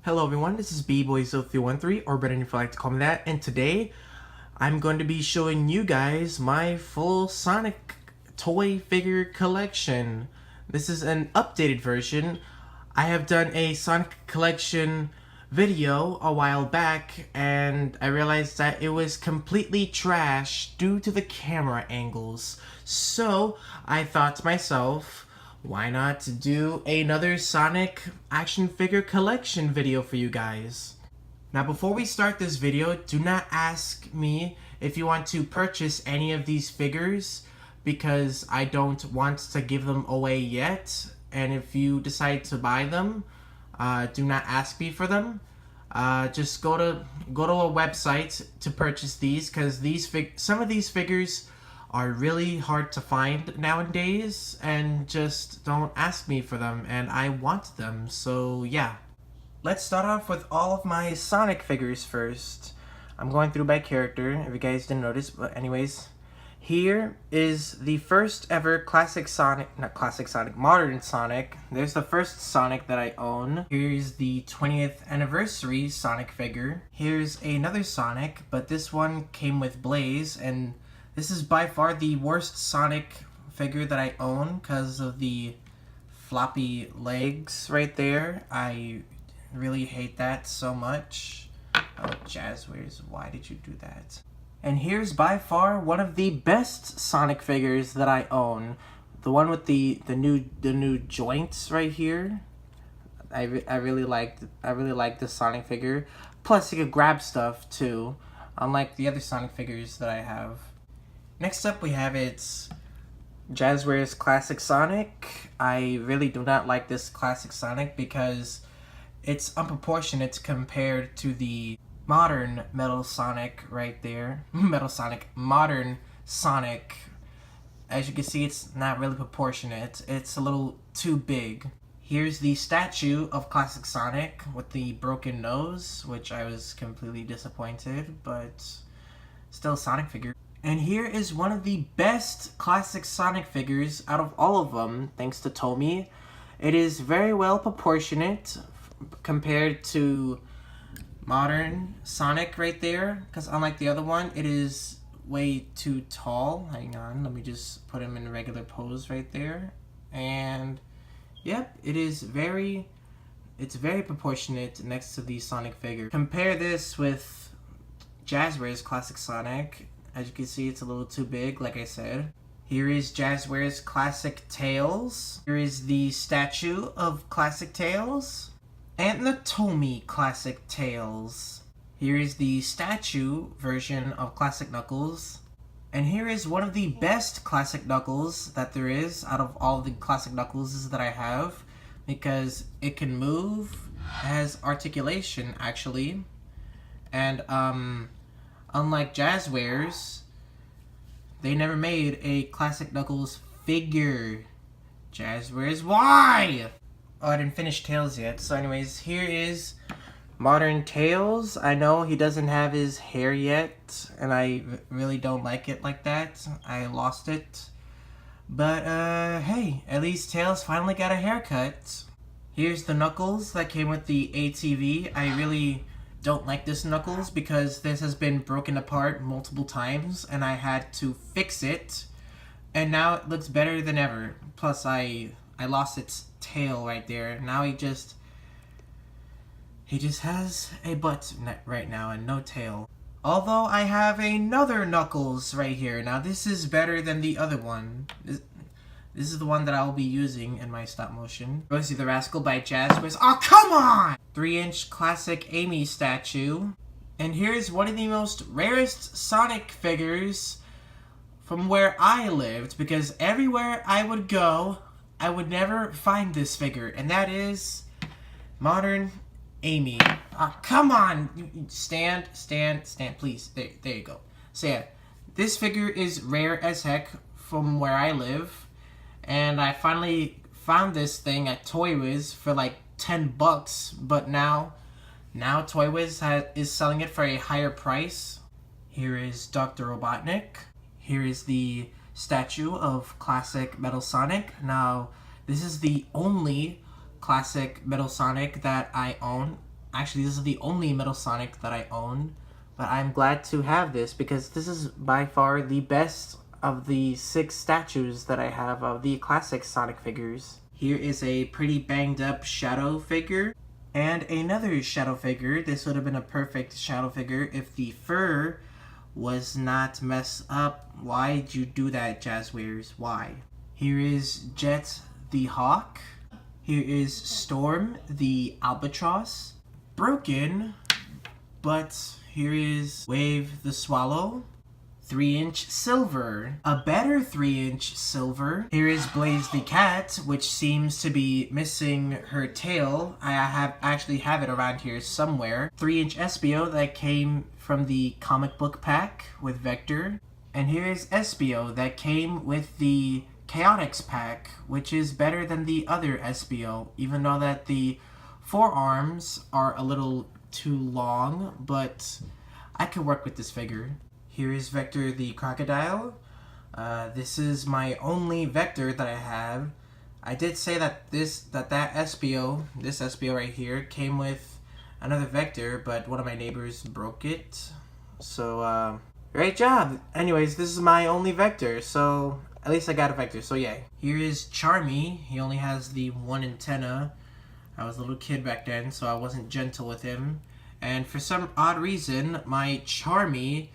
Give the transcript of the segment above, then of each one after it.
Hello everyone, this is BBOY'S or better if you like to call me that, and today I'm going to be showing you guys my full Sonic toy figure collection. This is an updated version. I have done a Sonic collection video a while back and I realized that it was completely trash due to the camera angles. So I thought to myself, why not do another Sonic action figure collection video for you guys? Now before we start this video, do not ask me if you want to purchase any of these figures because I don't want to give them away yet. And if you decide to buy them, do not ask me for them. Just go to a website to purchase these because some of these figures are really hard to find nowadays, and just don't ask me for them, and I want them, so yeah. Let's start off with all of my Sonic figures first. I'm going through by character, if you guys didn't notice, but anyways. Here is the first ever modern Sonic. There's the first Sonic that I own. Here's the 20th anniversary Sonic figure. Here's another Sonic, but this one came with Blaze, and this is by far the worst Sonic figure that I own because of the floppy legs right there. I really hate that so much. Oh, Jazzwares, why did you do that? And here's by far one of the best Sonic figures that I own. The one with the new joints right here. I really like this Sonic figure. Plus, you can grab stuff too, unlike the other Sonic figures that I have. Next up, we have its Jazzwares Classic Sonic. I really do not like this Classic Sonic because it's unproportionate compared to the modern Metal Sonic right there. Modern Sonic. As you can see, it's not really proportionate. It's a little too big. Here's the statue of Classic Sonic with the broken nose, which I was completely disappointed, but still Sonic figure. And here is one of the best classic Sonic figures out of all of them, thanks to Tomy. It is very well proportionate compared to modern Sonic right there, because unlike the other one, it is way too tall. Hang on, let me just put him in a regular pose right there. And yep, it's very proportionate next to the Sonic figure. Compare this with Jazzwares Classic Sonic. As you can see, it's a little too big, like I said. Here is Jazzwares Classic Tails. Here is the statue of Classic Tails. And the Tomy Classic Tails. Here is the statue version of Classic Knuckles. And here is one of the best Classic Knuckles that there is out of all the Classic Knuckles that I have. Because it can move, it has articulation actually. And unlike Jazzwares, they never made a Classic Knuckles figure. Jazzwares, why? Oh, I didn't finish Tails yet. So anyways, here is modern Tails. I know he doesn't have his hair yet, and I really don't like it like that. I lost it. But, hey, at least Tails finally got a haircut. Here's the Knuckles that came with the ATV. I really don't like this Knuckles because this has been broken apart multiple times and I had to fix it, and now it looks better than ever. Plus I lost its tail right there. Now he just has a butt right now and no tail. Although I have another Knuckles right here. Now this is better than the other one. This is the one that I'll be using in my stop motion. Rosie the Rascal by Jazzwares. Oh, come on! 3-inch classic Amy statue. And here's one of the most rarest Sonic figures from where I lived, because everywhere I would go, I would never find this figure, and that is modern Amy. Oh, come on! Stand, please. There you go. So yeah, this figure is rare as heck from where I live. And I finally found this thing at Toy Wiz for like 10 bucks, but now Toy Wiz is selling it for a higher price. Here is Dr. Robotnik. Here is the statue of classic Metal Sonic. Now, this is the only classic Metal Sonic that I own. Actually, this is the only Metal Sonic that I own, but I'm glad to have this because this is by far the best of the 6 statues that I have of the classic Sonic figures. Here is a pretty banged up Shadow figure, and another Shadow figure. This would have been a perfect Shadow figure if the fur was not messed up. Why'd you do that, Jazzwares? Why? Here is Jet the Hawk. Here is Storm the Albatross. Broken, but here is Wave the Swallow. 3-inch Silver. A better 3-inch Silver. Here is Blaze the Cat, which seems to be missing her tail. I actually have it around here somewhere. 3-inch Espio that came from the comic book pack with Vector. And here is Espio that came with the Chaotix pack, which is better than the other Espio, even though that the forearms are a little too long, but I can work with this figure. Here is Vector the Crocodile. This is my only Vector that I have. I did say that that Espio, this Espio right here, came with another Vector, but one of my neighbors broke it. So, great job! Anyways, this is my only Vector, so at least I got a Vector, so yay. Here is Charmy. He only has the one antenna. I was a little kid back then, so I wasn't gentle with him. And for some odd reason, my Charmy's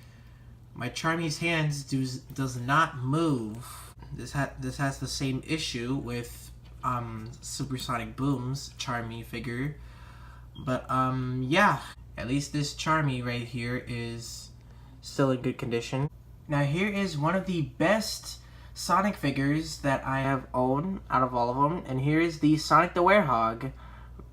hands does not move. This has the same issue with Supersonic Boom's Charmy figure. But yeah, at least this Charmy right here is still in good condition. Now here is one of the best Sonic figures that I have owned out of all of them, and here is the Sonic the Werehog.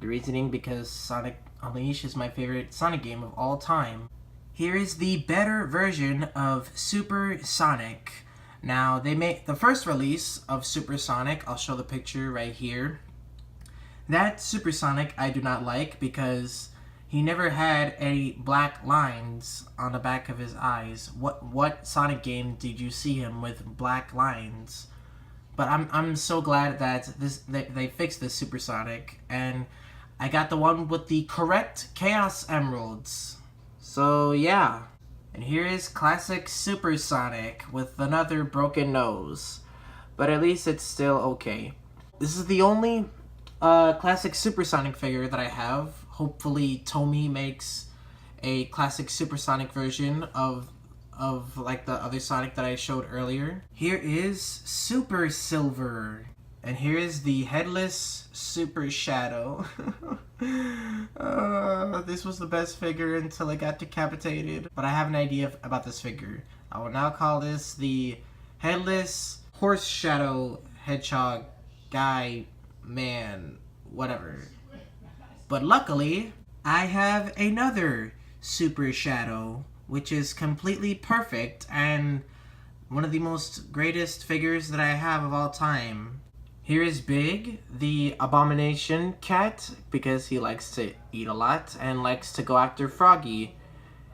The reasoning because Sonic Unleashed is my favorite Sonic game of all time. Here is the better version of Super Sonic. Now, they made the first release of Super Sonic. I'll show the picture right here. That Super Sonic I do not like because he never had any black lines on the back of his eyes. What Sonic game did you see him with black lines? But I'm so glad that they fixed this Super Sonic, and I got the one with the correct Chaos Emeralds. So yeah, and here is classic Super Sonic with another broken nose, but at least it's still okay. This is the only classic Super Sonic figure that I have. Hopefully Tomy makes a classic Super Sonic version of like the other Sonic that I showed earlier. Here is Super Silver. And here is the headless Super Shadow. This was the best figure until it got decapitated. But I have an idea about this figure. I will now call this the headless Horse Shadow Hedgehog Guy Man whatever. But luckily, I have another Super Shadow, which is completely perfect and one of the most greatest figures that I have of all time. Here is Big, the Abomination Cat, because he likes to eat a lot and likes to go after Froggy.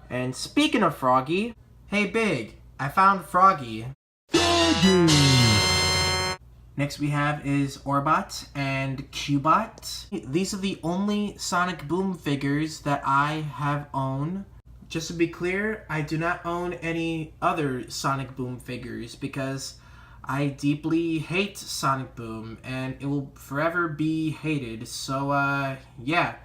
And speaking of Froggy, hey Big, I found Froggy. Next we have is Orbot and Cubot. These are the only Sonic Boom figures that I have owned. Just to be clear, I do not own any other Sonic Boom figures because I deeply hate Sonic Boom and it will forever be hated. So yeah,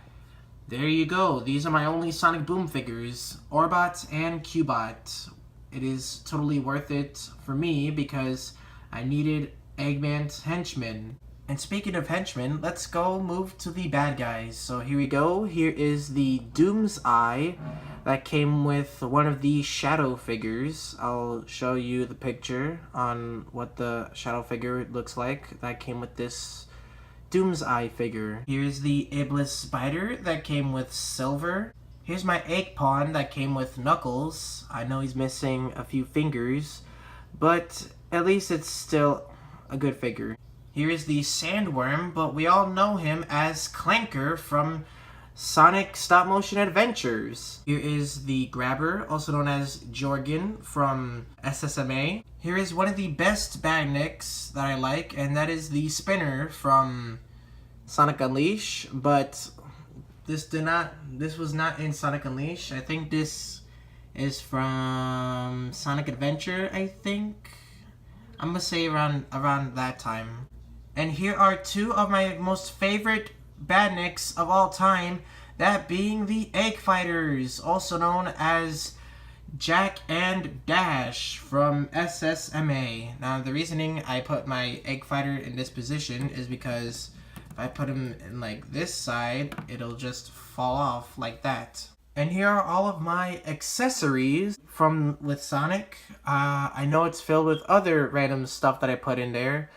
there you go. These are my only Sonic Boom figures, Orbot and Cubot. It is totally worth it for me because I needed Eggman's henchmen. And speaking of henchmen, let's go move to the bad guys. So here we go. Here is the Doom's Eye that came with one of the Shadow figures. I'll show you the picture on what the Shadow figure looks like. That came with this Doom's Eye figure. Here's the Iblis Spider that came with Silver. Here's my Egg Pawn that came with Knuckles. I know he's missing a few fingers, but at least it's still a good figure. Here is the Sandworm, but we all know him as Clanker from Sonic Stop Motion Adventures. Here is the Grabber, also known as Jorgen from SSMA. Here is one of the best Badniks that I like, and that is the Spinner from Sonic Unleashed, but This was not in Sonic Unleashed. I think this is from Sonic Adventure, I think. I'm gonna say around that time. And here are two of my most favorite badniks of all time, that being the Egg Fighters, also known as Jack and Dash from SSMA. Now, the reasoning I put my Egg Fighter in this position is because if I put him in like this side, it'll just fall off like that. And here are all of my accessories with Sonic. I know it's filled with other random stuff that I put in there,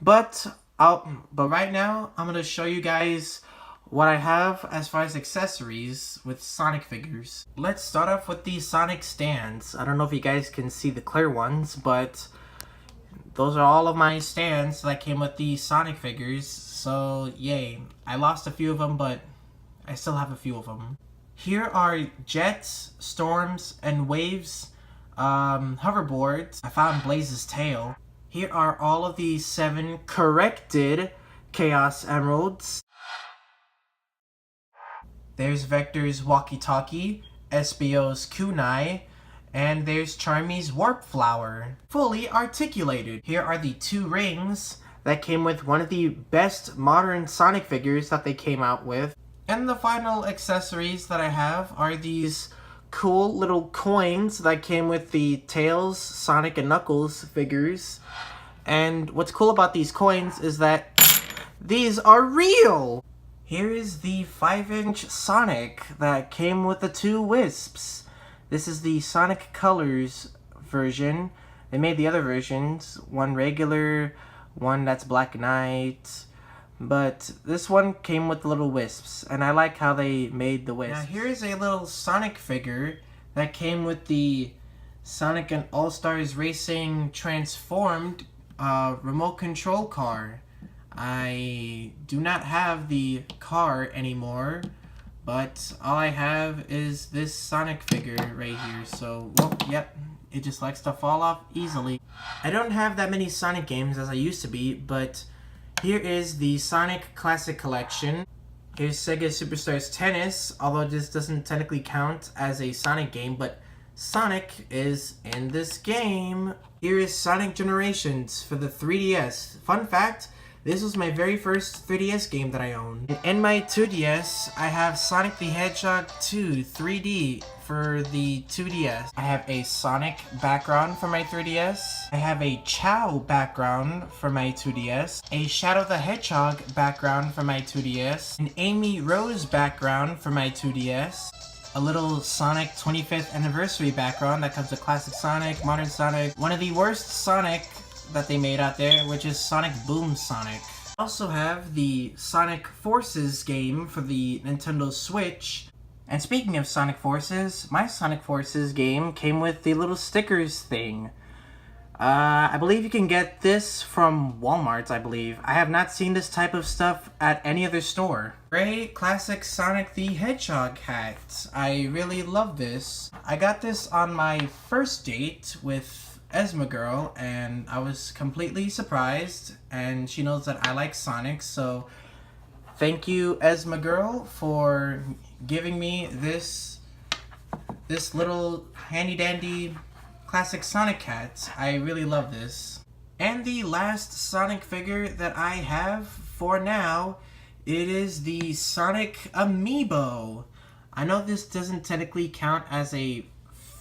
but right now I'm gonna show you guys what I have as far as accessories with Sonic figures. Let's start off with the Sonic stands. I don't know if you guys can see the clear ones, but those are all of my stands that came with the Sonic figures. So yay, I lost a few of them, but I still have a few of them. Here are Jets, Storms, and Waves hoverboards. I found Blaze's tail. Here are all of the 7 corrected Chaos Emeralds. There's Vector's walkie-talkie, SBO's kunai, and there's Charmy's warp flower, fully articulated. Here are the 2 rings that came with one of the best modern Sonic figures that they came out with. And the final accessories that I have are these cool little coins that came with the Tails, Sonic, and Knuckles figures. And what's cool about these coins is that these are real! Here is the 5-inch Sonic that came with the 2 Wisps. This is the Sonic Colors version. They made the other versions, one regular, one that's Black Knight, but this one came with the little Wisps, and I like how they made the Wisps. Now here's a little Sonic figure that came with the Sonic and All-Stars Racing Transformed remote control car. I do not have the car anymore, but all I have is this Sonic figure right here. So, well, yep, it just likes to fall off easily. I don't have that many Sonic games as I used to be, but here is the Sonic Classic Collection. Here's Sega Superstars Tennis, although this doesn't technically count as a Sonic game, but Sonic is in this game. Here is Sonic Generations for the 3DS. Fun fact, this was my very first 3DS game that I owned. In my 2DS, I have Sonic the Hedgehog 2 3D for the 2DS. I have a Sonic background for my 3DS. I have a Chow background for my 2DS. A Shadow the Hedgehog background for my 2DS. An Amy Rose background for my 2DS. A little Sonic 25th Anniversary background that comes with Classic Sonic, Modern Sonic, one of the worst Sonic that they made out there, which is Sonic Boom Sonic. I also have the Sonic Forces game for the Nintendo Switch. And speaking of Sonic Forces, my Sonic Forces game came with the little stickers thing. I believe you can get this from Walmart, I believe. I have not seen this type of stuff at any other store. Gray classic Sonic the Hedgehog hat. I really love this. I got this on my first date with Esma Girl, and I was completely surprised, and she knows that I like Sonic, so thank you, Esma Girl, for giving me this little handy-dandy classic Sonic hat. I really love this. And the last Sonic figure that I have for now, it is the Sonic Amiibo. I know this doesn't technically count as a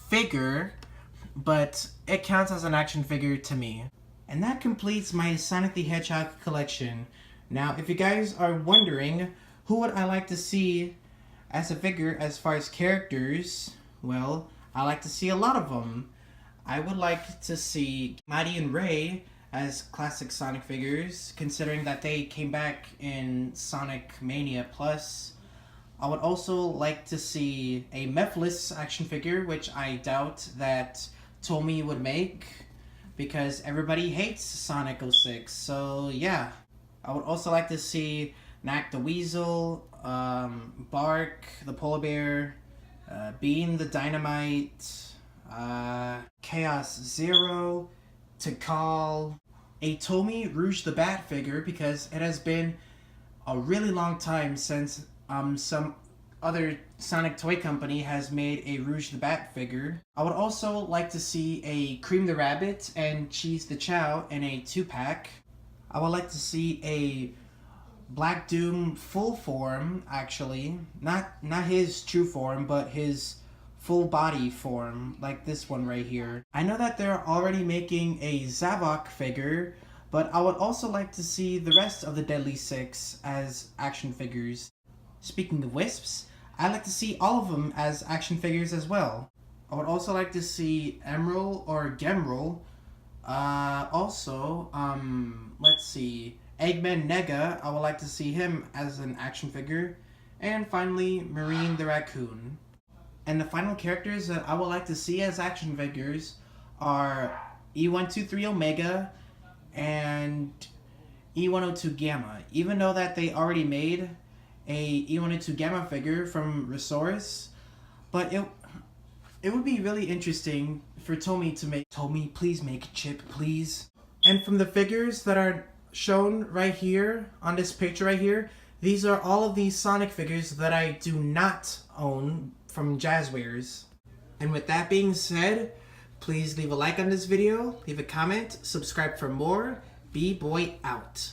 figure, but it counts as an action figure to me. And that completes my Sonic the Hedgehog collection. Now, if you guys are wondering who would I like to see as a figure as far as characters, well, I like to see a lot of them. I would like to see Mighty and Ray as classic Sonic figures, considering that they came back in Sonic Mania Plus. I would also like to see a Mephiles action figure, which I doubt that Tomy would make, because everybody hates Sonic 06, so yeah. I would also like to see Knack the Weasel, Bark the Polar Bear, Bean the Dynamite, Chaos Zero, Tikal, a Tomy Rouge the Bat figure, because it has been a really long time since some other Sonic toy company has made a Rouge the Bat figure. I would also like to see a Cream the Rabbit and Cheese the Chow in a 2-pack. I would like to see a Black Doom full form, actually. Not his true form, but his full body form, like this one right here. I know that they're already making a Zavok figure, but I would also like to see the rest of the Deadly Six as action figures. Speaking of Wisps, I'd like to see all of them as action figures as well. I would also like to see Emerald or Gemrel. Let's see, Eggman Nega, I would like to see him as an action figure. And finally, Marine the Raccoon. And the final characters that I would like to see as action figures are E123 Omega and E102 Gamma. Even though that they already made a E102 Gamma figure from Resource, but it would be really interesting for Tomy to make. Tomy, please make Chip, please. And from the figures that are shown right here on this picture right here, these are all of these Sonic figures that I do not own from Jazzwares. And with that being said, please leave a like on this video, leave a comment, subscribe for more. B-Boy out.